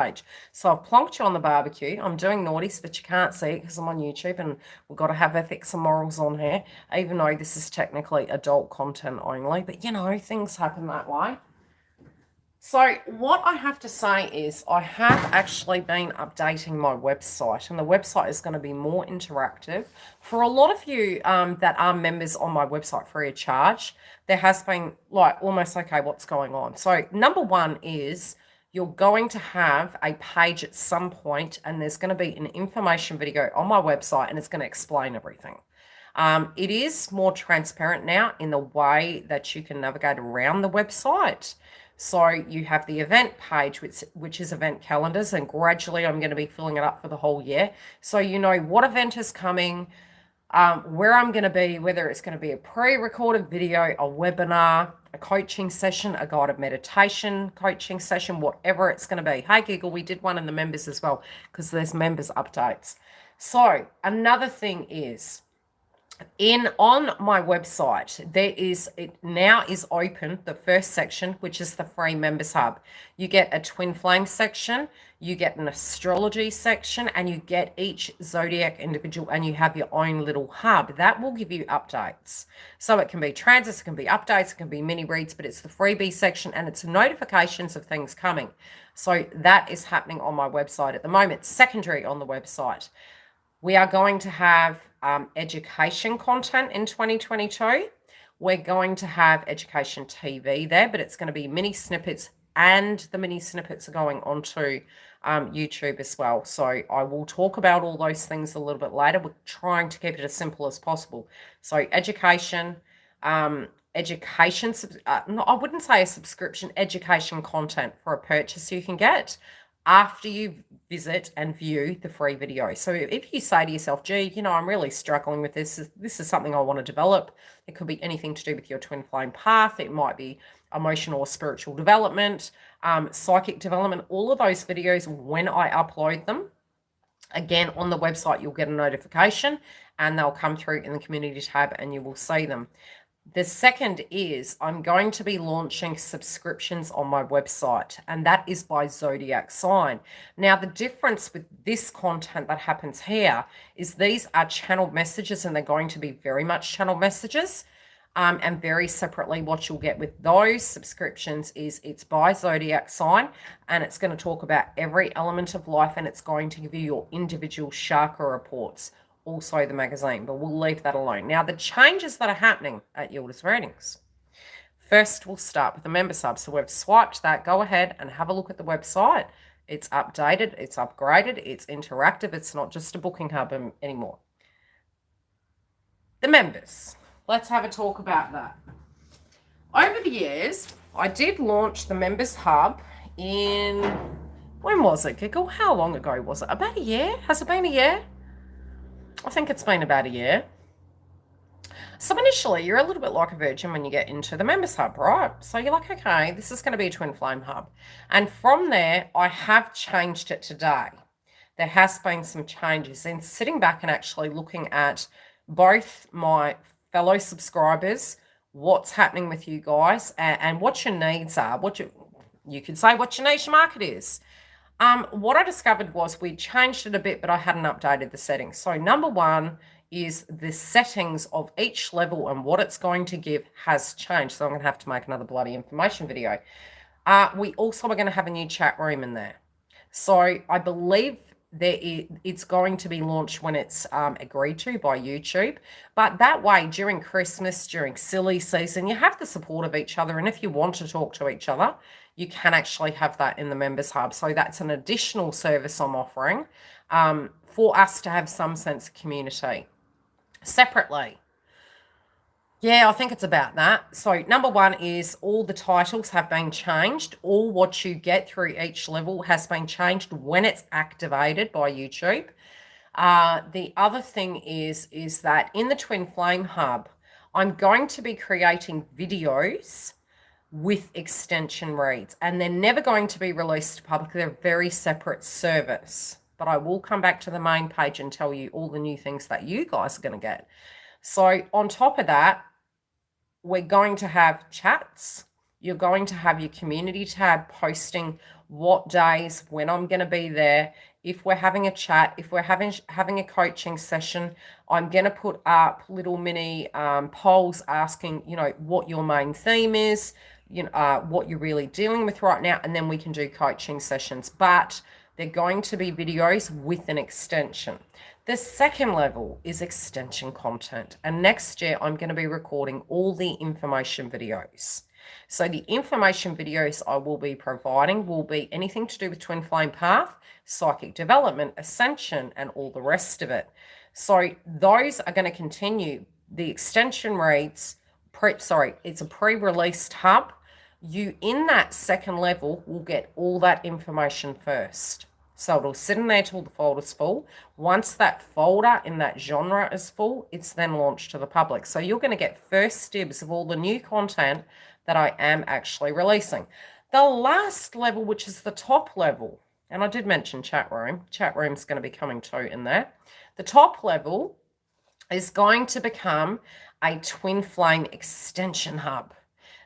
page. So I've plonked you on the barbecue. I'm doing naughties, but you can't see it because I'm on YouTube and we've got to have ethics and morals on here, even though this is technically adult content only. But, you know, things happen that way. So what I have to say is I have actually been updating my website, and the website is going to be more interactive. For a lot of you that are members on my website free of charge, there has been like almost, okay, what's going on? So number one is you're going to have a page at some point, and there's going to be an information video on my website, and it's going to explain everything. It is more transparent now in the way that you can navigate around the website. So you have the event page, which is event calendars, and gradually I'm going to be filling it up for the whole year. So you know what event is coming, where I'm going to be, whether it's going to be a pre-recorded video, a webinar, a coaching session, a guided meditation coaching session, whatever it's going to be. Hey, Google, we did one in the members as well because there's members updates. So another thing is, on my website, it now is open, the first section, which is the free members hub. You get a twin flame section, you get an astrology section, and you get each zodiac individual, and you have your own little hub that will give you updates. So it can be transits, it can be updates, it can be mini reads, but it's the freebie section and it's notifications of things coming. So that is happening on my website at the moment. Secondary on the website, we are going to have education content in 2022. We're going to have education TV there, but it's going to be mini snippets, and the mini snippets are going onto YouTube as well. So I will talk about all those things a little bit later. We're trying to keep it as simple as possible. So education, no, I wouldn't say a subscription, education content for a purchase you can get after you visit and view the free video. So if you say to yourself, gee, you know, I'm really struggling with this is something I want to develop. It could be anything to do with your twin flame path. It might be emotional or spiritual development, psychic development, all of those videos. When I upload them, again, on the website, you'll get a notification and they'll come through in the community tab and you will see them. The second is I'm going to be launching subscriptions on my website, and that is by zodiac sign. Now, the difference with this content that happens here is these are channeled messages, and they're going to be very much channeled messages. And very separately, what you'll get with those subscriptions is it's by zodiac sign, and it's going to talk about every element of life, and it's going to give you your individual chakra reports. Also the magazine, but we'll leave that alone. Now, the changes that are happening at YILDIZ Readings. First, we'll start with the member sub. So we've swiped that. Go ahead and have a look at the website. It's updated, it's upgraded, it's interactive. It's not just a booking hub anymore. The members. Let's have a talk about that. Over the years, I did launch the members hub in, when was it, Giggle? How long ago was it? About a year? Has it been a year? I think it's been about a year. So initially, you're a little bit like a virgin when you get into the members hub, right? So you're like, okay, this is going to be a twin flame hub. And from there, I have changed it today. There has been some changes. And sitting back and actually looking at both my fellow subscribers, what's happening with you guys, and what your needs are, you could say what your niche market is. What I discovered was we changed it a bit, but I hadn't updated the settings. So number one is the settings of each level and what it's going to give has changed. So I'm going to have to make another bloody information video. We also are going to have a new chat room in there. So I believe it's going to be launched when it's agreed to by YouTube. But that way, during Christmas, during silly season, you have the support of each other. And if you want to talk to each other, you can actually have that in the members hub. So that's an additional service I'm offering for us to have some sense of community. Separately, yeah, I think it's about that. So number one is all the titles have been changed. All what you get through each level has been changed when it's activated by YouTube. The other thing is that in the Twin Flame Hub, I'm going to be creating videos with extension reads, and they're never going to be released to public. They're a very separate service, but I will come back to the main page and tell you all the new things that you guys are going to get. So on top of that, we're going to have chats. You're going to have your community tab posting what days, when I'm going to be there. If we're having a chat, if we're having a coaching session, I'm going to put up little mini polls asking, you know, what your main theme is, you know, what you're really dealing with right now, and then we can do coaching sessions. But they're going to be videos with an extension. The second level is extension content. And next year, I'm going to be recording all the information videos. So the information videos I will be providing will be anything to do with twin flame path, psychic development, ascension, and all the rest of it. So those are going to continue. The extension reads, it's a pre-released hub. You in that second level will get all that information first. So it'll sit in there till the folder's full. Once that folder in that genre is full, it's then launched to the public. So you're going to get first dibs of all the new content that I am actually releasing. The last level, which is the top level, and I did mention chat room's going to be coming too in there. The top level is going to become a twin flame extension hub.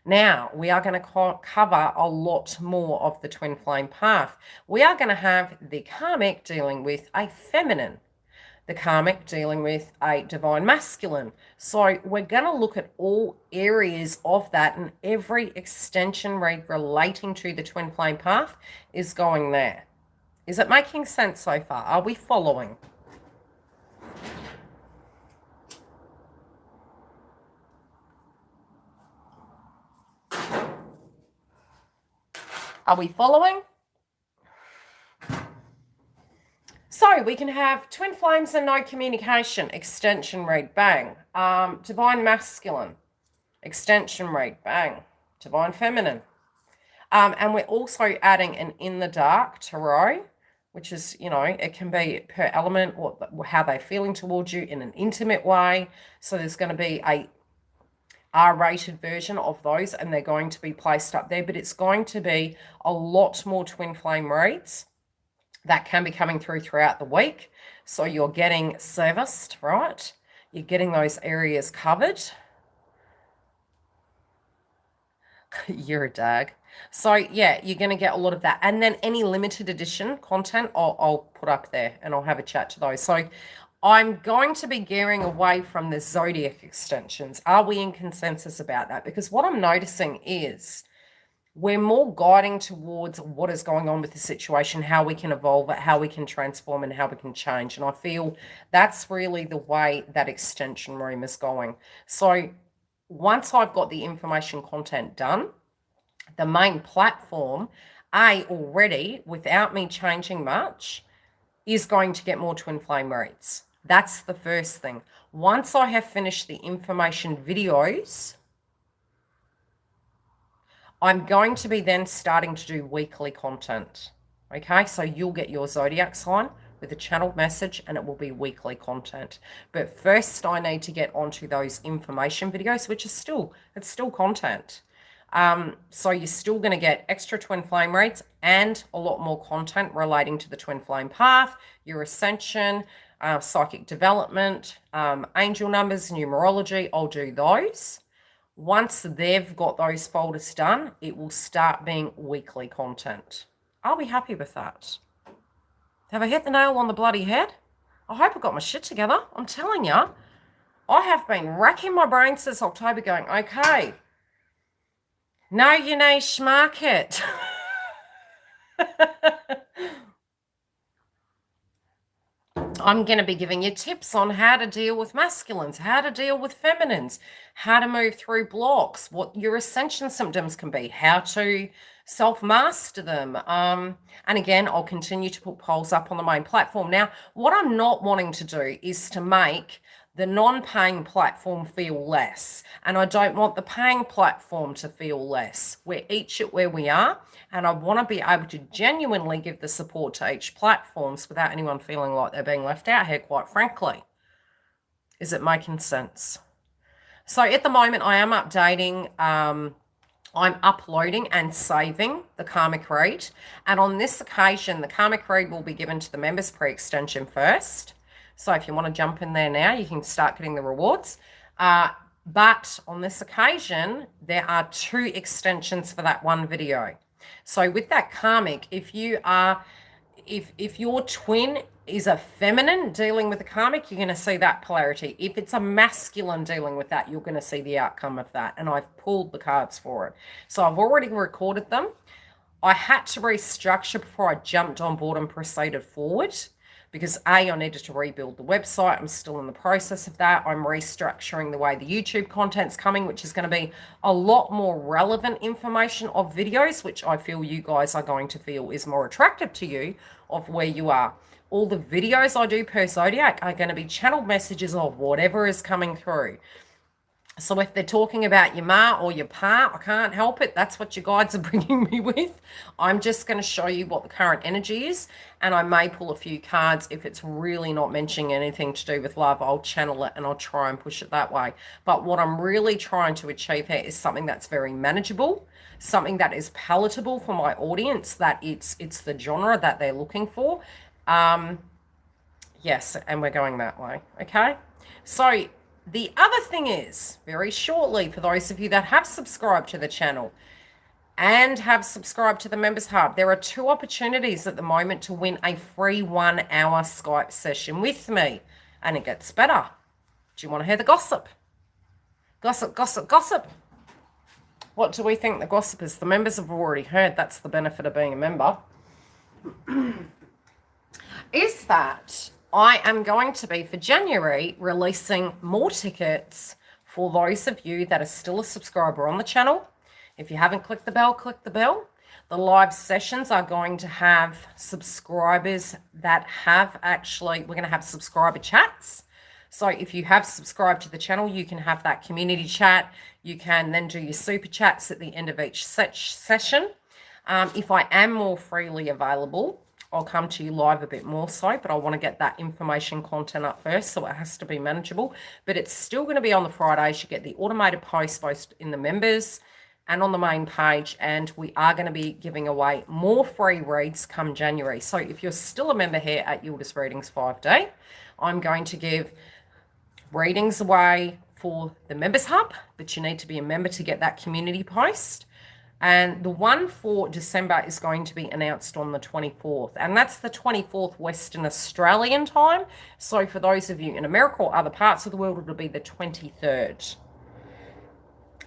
Now, we are going to cover a lot more of the twin flame path. We are going to have the karmic dealing with a feminine, the karmic dealing with a divine masculine. So we're going to look at all areas of that, and every extension read relating to the twin flame path is going there. Is it making sense so far? Are we following? Are we following? So we can have twin flames and no communication, extension read, bang. Divine masculine, extension read, bang. Divine feminine. And we're also adding an in the dark tarot, which is, you know, it can be per element, how they're feeling towards you in an intimate way. So there's going to be a R-rated version of those, and they're going to be placed up there, but it's going to be a lot more twin flame reads that can be coming throughout the week. So you're getting serviced, right? You're getting those areas covered. You're a dag. So yeah, you're going to get a lot of that. And then any limited edition content, I'll put up there, and I'll have a chat to those. So I'm going to be gearing away from the zodiac extensions. Are we in consensus about that? Because what I'm noticing is we're more guiding towards what is going on with the situation, how we can evolve it, how we can transform, and how we can change. And I feel that's really the way that extension room is going. So once I've got the information content done, the main platform, already, without me changing much, is going to get more twin flame reads. That's the first thing. Once I have finished the information videos, I'm going to be then starting to do weekly content. Okay, so you'll get your zodiac sign with a channeled message, and it will be weekly content. But first I need to get onto those information videos, which is still content. So you're still going to get extra twin flame reads and a lot more content relating to the twin flame path, your ascension, psychic development, angel numbers, numerology. I'll do those. Once they've got those folders done, it will start being weekly content. Are we happy with that? Have I hit the nail on the bloody head? I hope I got my shit together. I'm telling you, I have been racking my brain since October going, okay, know your niche market. I'm going to be giving you tips on how to deal with masculines, how to deal with feminines, how to move through blocks, what your ascension symptoms can be, how to self-master them. And again, I'll continue to put polls up on the main platform. Now, what I'm not wanting to do is to make the non-paying platform feel less. And I don't want the paying platform to feel less. We're each at where we are. And I want to be able to genuinely give the support to each platforms without anyone feeling like they're being left out here, quite frankly. Is it making sense? So at the moment, I am updating. I'm uploading and saving the karmic read. And on this occasion, the karmic read will be given to the members pre-extension first. So if you want to jump in there now, you can start getting the rewards. But on this occasion, there are 2 extensions for that one video. So with that karmic, if your twin is a feminine dealing with a karmic, you're going to see that polarity. If it's a masculine dealing with that, you're going to see the outcome of that. And I've pulled the cards for it. So I've already recorded them. I had to restructure before I jumped on board and proceeded forward because I needed to rebuild the website. I'm still in the process of that. I'm restructuring the way the YouTube content's coming, which is going to be a lot more relevant information of videos, which I feel you guys are going to feel is more attractive to you of where you are. All the videos I do per zodiac are going to be channeled messages of whatever is coming through. So if they're talking about your ma or your pa, I can't help it. That's what your guides are bringing me with. I'm just going to show you what the current energy is, and I may pull a few cards. If it's really not mentioning anything to do with love, I'll channel it and I'll try and push it that way. But what I'm really trying to achieve here is something that's very manageable, something that is palatable for my audience, that it's the genre that they're looking for. Yes, and we're going that way, okay? So the other thing is, very shortly, for those of you that have subscribed to the channel and have subscribed to the Members Hub, there are 2 opportunities at the moment to win a free 1-hour Skype session with me. And it gets better. Do you want to hear the gossip? Gossip, gossip, gossip. What do we think the gossip is? The members have already heard. That's the benefit of being a member. Is that I am going to be, for January, releasing more tickets for those of you that are still a subscriber on the channel. If you haven't clicked the bell, click the bell. The live sessions are going to have subscribers that have we're going to have subscriber chats. So if you have subscribed to the channel, you can have that community chat. You can then do your super chats at the end of each session. If I am more freely available, I'll come to you live a bit more so, but I want to get that information content up first, so it has to be manageable. But it's still going to be on the Fridays. You get the automated post both in the members and on the main page, and we are going to be giving away more free reads come January. So if you're still a member here at YILDIZ Readings 5D, I'm going to give readings away for the Members Hub, but you need to be a member to get that community post. And the one for December is going to be announced on the 24th. And that's the 24th Western Australian time. So for those of you in America or other parts of the world, it'll be the 23rd.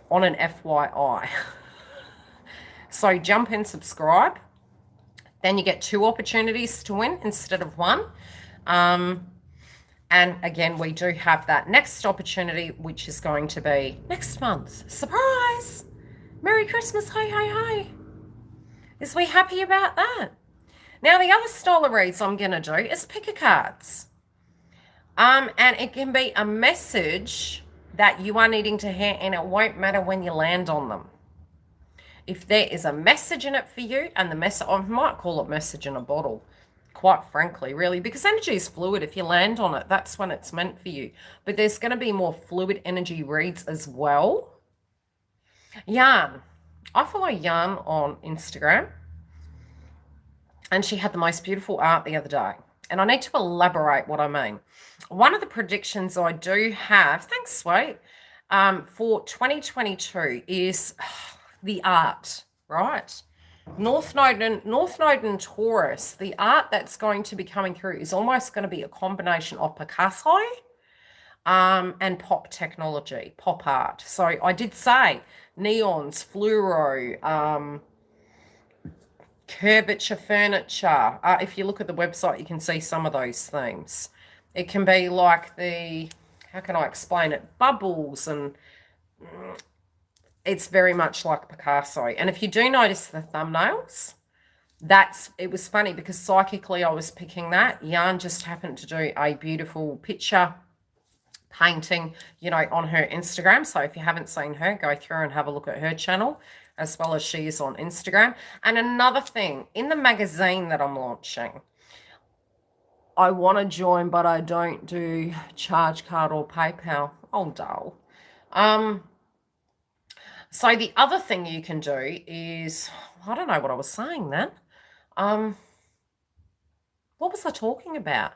On an FYI. So jump in, subscribe. Then you get 2 opportunities to win instead of 1. And again, we do have that next opportunity, which is going to be next month. Surprise! Merry Christmas, hi, hi, hi. Is we happy about that? Now, the other style of reads I'm going to do is pick a cards. And it can be a message that you are needing to hear, and it won't matter when you land on them. If there is a message in it for you, and the message, I might call it message in a bottle, quite frankly, really, because energy is fluid. If you land on it, that's when it's meant for you. But there's going to be more fluid energy reads as well. Yarn. I follow Yarn on Instagram, and she had the most beautiful art the other day. And I need to elaborate what I mean. One of the predictions I do have, thanks, sweet, for 2022 is the art, right? North Node and Taurus, the art that's going to be coming through is almost going to be a combination of Picasso and pop technology, pop art. So I did say neons, fluoro, curvature furniture. If you look at the website, you can see some of those themes. It can be like how can I explain it? Bubbles, and it's very much like Picasso. And if you do notice the thumbnails, it was funny because psychically I was picking that. Yarn just happened to do a beautiful picture painting, on her Instagram. So if you haven't seen her, go through and have a look at her channel, as well as she is on Instagram. And another thing, in the magazine that I'm launching, I want to join, but I don't do charge card or PayPal. Oh, dull. So the other thing you can do is, I don't know what I was saying then. What was I talking about?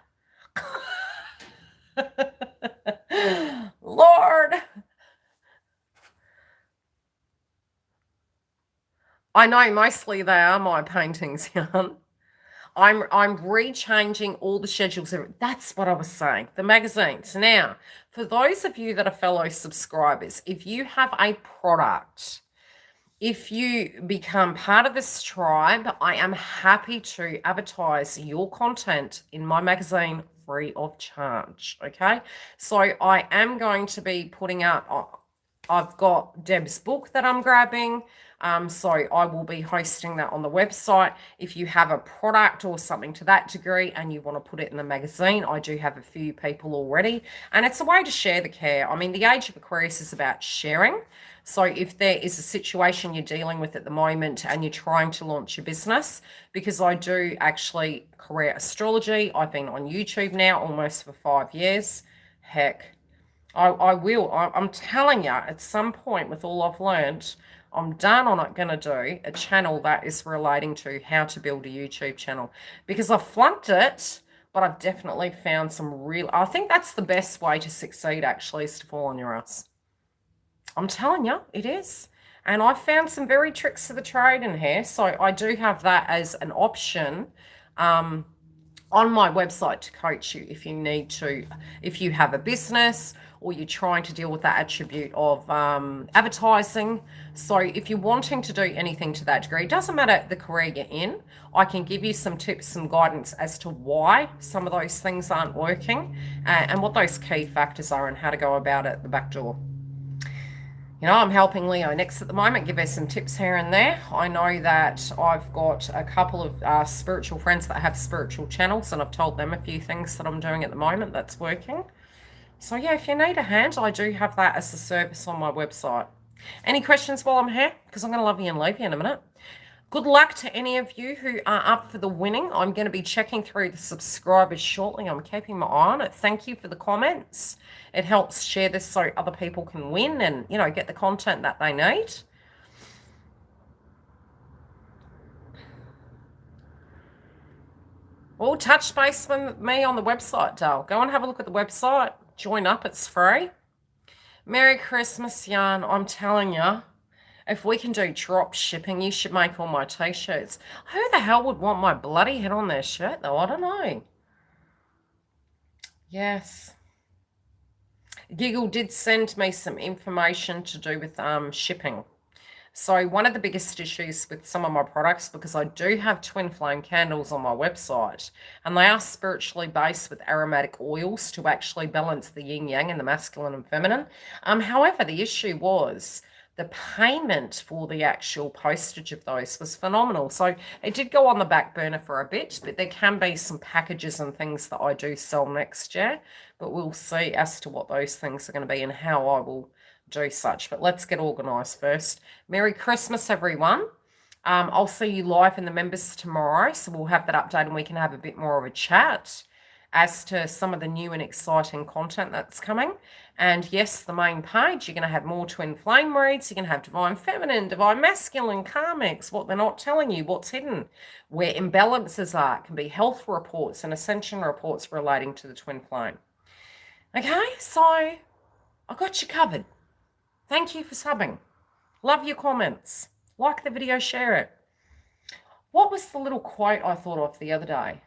Lord. I know mostly they are my paintings, Jan. I'm rechanging all the schedules. That's what I was saying. The magazines. Now, for those of you that are fellow subscribers, if you have a product, if you become part of this tribe, I am happy to advertise your content in my magazine free of charge. Okay. So I am going to be putting out, I've got Deb's book that I'm grabbing. So I will be hosting that on the website. If you have a product or something to that degree and you want to put it in the magazine, I do have a few people already. And it's a way to share the care. I mean, the age of Aquarius is about sharing. So if there is a situation you're dealing with at the moment and you're trying to launch your business, because I do actually career astrology. I've been on YouTube now almost for 5 years. Heck, I will. I'm telling you, at some point with all I've learned, I'm done on it going to do a channel that is relating to how to build a YouTube channel, because I flunked it, but I've definitely found some real, I think that's the best way to succeed actually, is to fall on your ass. I'm telling you, it is. And I found some very tricks of the trade in here. So I do have that as an option on my website to coach you if you need to, if you have a business or you're trying to deal with that attribute of advertising. So if you're wanting to do anything to that degree, it doesn't matter the career you're in, I can give you some tips, some guidance as to why some of those things aren't working and what those key factors are and how to go about it at the back door. You know, I'm helping Leo next at the moment, give her some tips here and there. I know that I've got a couple of spiritual friends that have spiritual channels, and I've told them a few things that I'm doing at the moment that's working. So yeah, if you need a hand, I do have that as a service on my website. Any questions while I'm here? Because I'm going to love you and leave you in a minute. Good luck to any of you who are up for the winning. I'm going to be checking through the subscribers shortly. I'm keeping my eye on it. Thank you for the comments. It helps share this so other people can win and, you know, get the content that they need. Well, touch base with me on the website, Dale. Go and have a look at the website. Join up. It's free. Merry Christmas, Jan. I'm telling you. If we can do drop shipping, you should make all my t-shirts. Who the hell would want my bloody head on their shirt, though? I don't know. Yes. Giggle did send me some information to do with shipping. So one of the biggest issues with some of my products, because I do have twin flame candles on my website, and they are spiritually based with aromatic oils to actually balance the yin yang and the masculine and feminine. However, the issue was the payment for the actual postage of those was phenomenal. So it did go on the back burner for a bit, but there can be some packages and things that I do sell next year, but we'll see as to what those things are going to be and how I will do such. But let's get organized first. Merry Christmas, everyone. I'll see you live in the members tomorrow, so we'll have that update and we can have a bit more of a chat as to some of the new and exciting content that's coming. And yes, the main page, you're going to have more twin flame reads. You're going to have divine feminine, divine masculine, karmics, what they're not telling you, what's hidden, where imbalances are. It can be health reports and ascension reports relating to the twin flame. Okay, so I got you covered. Thank you for subbing. Love your comments. Like the video, share it. What was the little quote I thought of the other day?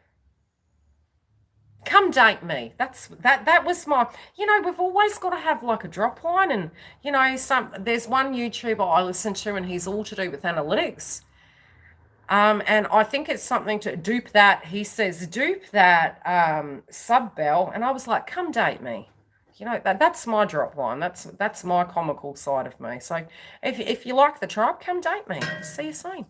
Come date me. That was my, you know, we've always got to have like a drop line. And, you know, there's one YouTuber I listen to and he's all to do with analytics. And I think it's something to dupe that. He says, dupe that sub bell. And I was like, come date me. You know, that's my drop line. That's my comical side of me. So if you like the tribe, come date me. See you soon.